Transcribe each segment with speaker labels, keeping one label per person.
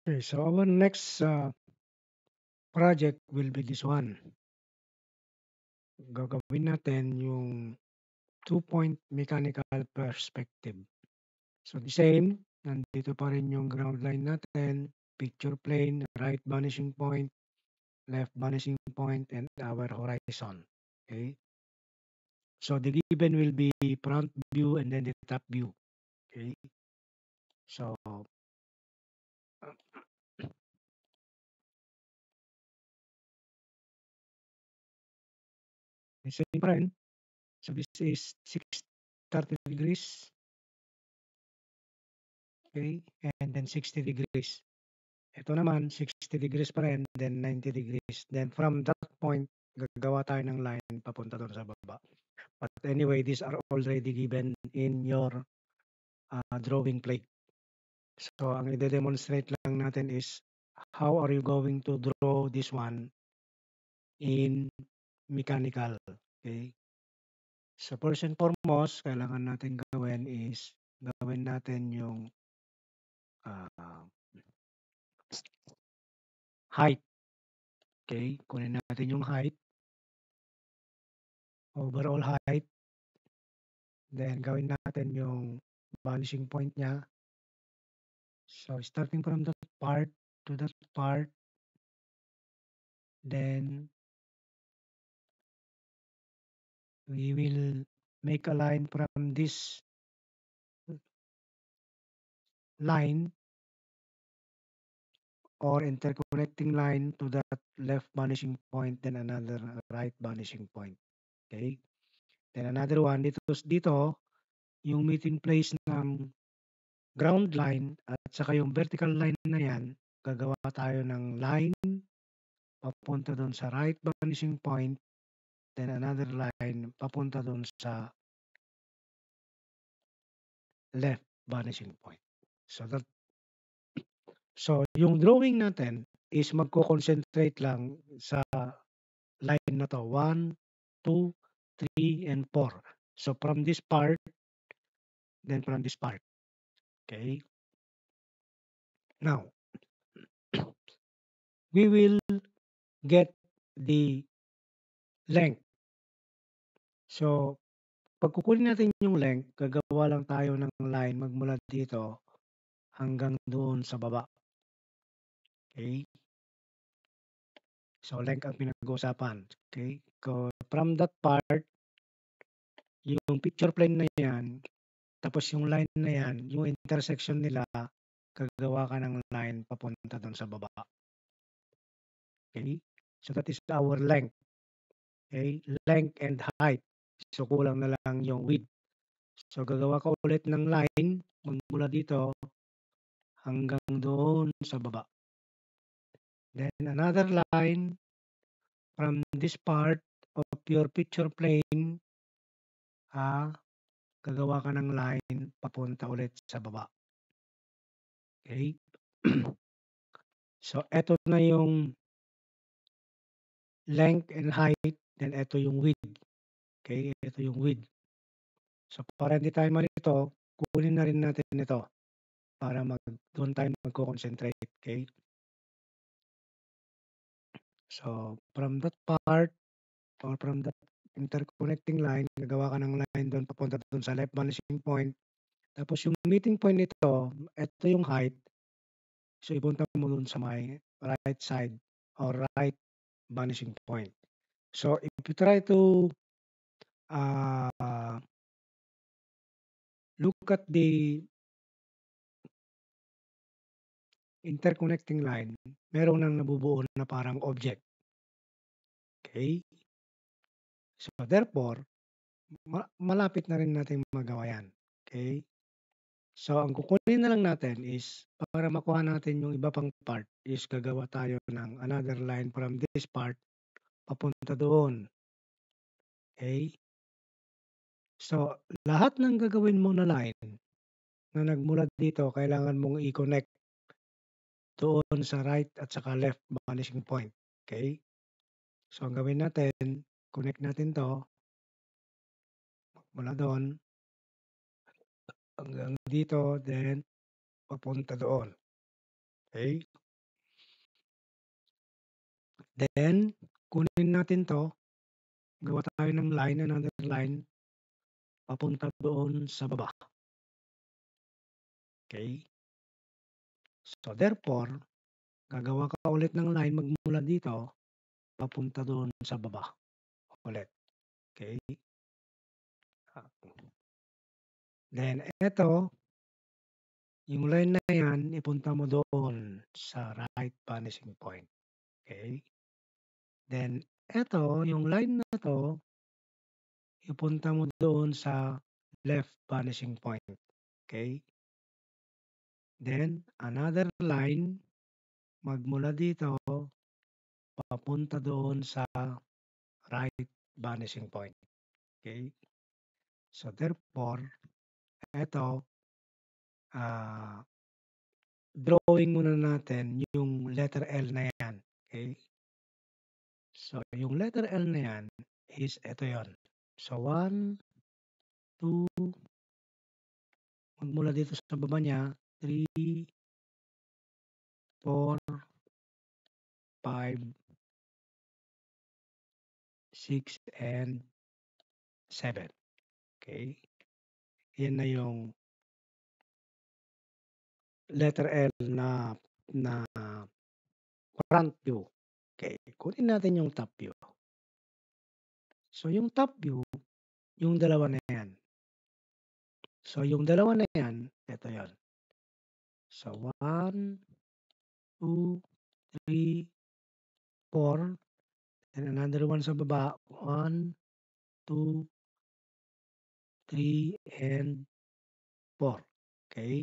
Speaker 1: Okay, so our next project will be this one. Gagawin natin yung two-point mechanical perspective. So the same, nandito pa rin yung ground line natin, picture plane, right vanishing point, left vanishing point, and our horizon. Okay. So the given will be front view and then the top view. Okay. So the same pa rin. So this is 30 degrees. Okay. And then 60 degrees. Ito naman, 60 degrees pa rin, then 90 degrees. Then from that point, gagawa tayo ng line papunta doon sa baba. But anyway, these are already given in your drawing plate. So, ang i-demonstrate lang natin is how are you going to draw this one in mechanical. Okay? So, first and foremost, kailangan natin gawin is gawin natin yung uh, height. Okay? Kunin natin yung height. Overall height. Then, gawin natin yung vanishing point niya. So, starting from that part to that part, then we will make a line from this line or interconnecting line to that left vanishing point, then another right vanishing point. Okay? Then another one, dito yung meeting place ng ground line at saka yung vertical line na yan, gagawa tayo ng line papunta doon sa right vanishing point, then another line papunta doon sa left vanishing point. So yung drawing natin is magko-concentrate lang sa line na to, 1, 2, 3, and 4. So from this part, then from this part. Okay? Now, we will get the length. So, pag kukunin natin yung length, gagawa lang tayo ng line magmula dito hanggang doon sa baba. Okay? So, length ang pinag-uusapan. Okay? So, from that part, yung picture plane na yan, tapos yung line na yan, yung intersection nila, gagawa ka ng line papunta doon sa baba. Okay? So that is our length. Okay? Length and height. So kulang na lang yung width. So gagawa ka ulit ng line magmula dito hanggang doon sa baba. Then another line from this part of your picture plane, gagawa ka ng line papunta ulit sa baba. Okay? So eto na yung length and height, then eto yung width. Okay? Ito yung width. So para hindi tayo malito, kunin na rin natin ito para doon tayo magko-concentrate. Okay? So from that part or from that interconnecting line, gagawa ka ng line doon papunta doon sa left vanishing point. Tapos yung meeting point nito, ito yung height. So ipunta mo doon sa may right side or right vanishing point. So if you try to look at the interconnecting line, meron nang nabubuo na parang object. Okay? So therefore, malapit na rin natin magawa yan. Okay? So ang kukunin na lang natin is para makuha natin yung iba pang part is gagawa tayo ng another line from this part papunta doon. Okay? So lahat ng gagawin mo na line na nagmula dito, kailangan mong i-connect doon sa right at saka left vanishing point. Okay? So ang gawin natin, connect natin to mula doon hanggang dito, then papunta doon. Okay? Then, kunin natin 'to, gawa tayo ng line, another line, papunta doon sa baba. Okay? So, therefore, gagawa ka ulit ng line magmula dito, papunta doon sa baba ulit. Okay? Then, eto, yung line na yan, ipunta mo doon sa right vanishing point. Okay? Then, eto, yung line na to, ipunta mo doon sa left vanishing point. Okay? Then, another line, magmula dito, papunta doon sa right vanishing point. Okay? So, therefore, eto, drawing muna natin yung letter L na yan. Okay? So, yung letter L na yan is eto yon. So, 1, 2, magmula dito sa baba niya, 3, 4, 5, 6, and 7. Okay? Yan na yung letter L na front view. Okay? Kunin natin yung top view. So, yung top view, yung dalawa na yan. So, yung dalawa na yan, ito yon. So, 1, 2, 3, 4, and another one sa baba, 1, 2, 3, and 4. Okay?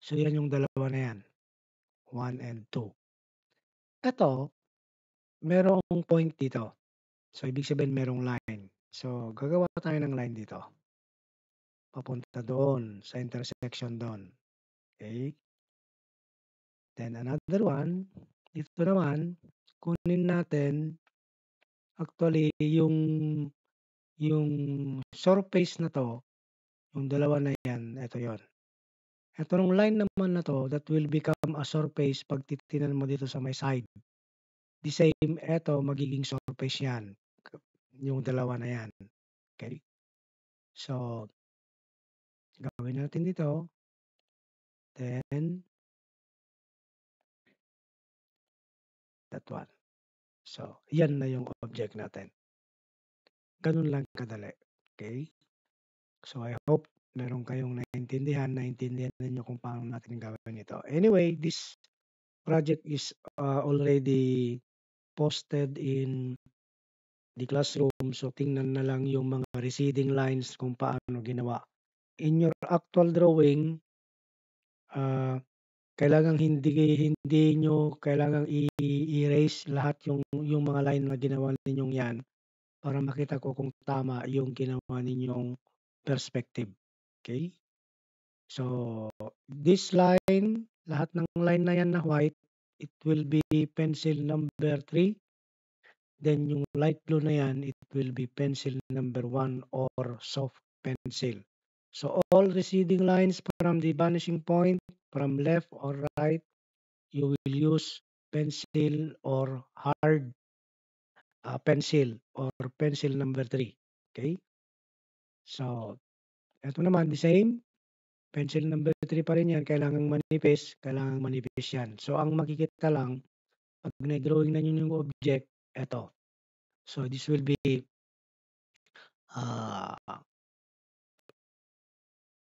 Speaker 1: So, yan yung dalawa na yan. 1 and 2. Ito, merong point dito. So, ibig sabihin merong line. So, gagawa tayo ng line dito. Papunta doon sa intersection doon. Okay? Then, another one, dito naman, kunin natin, actually, yung surface na to, yung dalawa na yan, ito yon. Ito nung line naman na to, that will become a surface pag titinan mo dito sa may side. The same, ito, magiging surface yan. Yung dalawa na yan. Okay? So, gawin natin dito. Then, that one. So, yan na yung object natin. Ganun lang kadali. Okay? So, I hope meron kayong naintindihan ninyo kung paano natin gawin ito. Anyway, this project is already posted in the classroom. So, tingnan na lang yung mga receding lines kung paano ginawa. In your actual drawing, kailangang hindi nyo kailangang i-erase lahat yung mga line na ginawa ninyong yan para makita ko kung tama yung ginawa ninyong perspective. Okay? So, this line, lahat ng line na yan na white, it will be pencil number 3. Then yung light blue na yan, it will be pencil number 1 or soft pencil. So, all receding lines from the vanishing point, from left or right, you will use pencil or hard pencil or pencil number 3. Okay? So, ito naman, the same. Pencil number 3 pa rin yan. Kailangang manipis yan. So, ang makikita lang, pag na-drawing na yun yung object, ito. So, this will be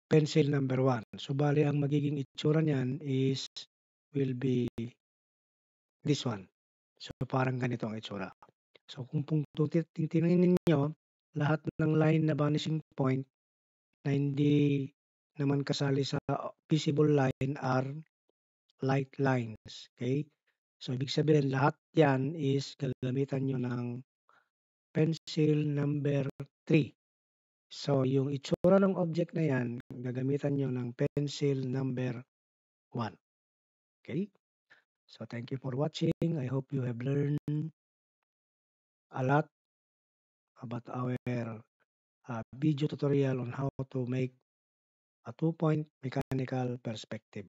Speaker 1: pencil number 1. So, bali, ang magiging itsura niyan will be this one. So, parang ganito ang itsura. So, kung titingnan ninyo, lahat ng line na vanishing point na hindi naman kasali sa visible line are light lines. Okay? So, ibig sabihin, lahat yan is gagamitan nyo ng pencil number 3. So, yung itsura ng object na yan, gagamitan nyo ng pencil number 1. Okay? So, thank you for watching. I hope you have learned a lot about our video tutorial on how to make a 2-point mechanical perspective.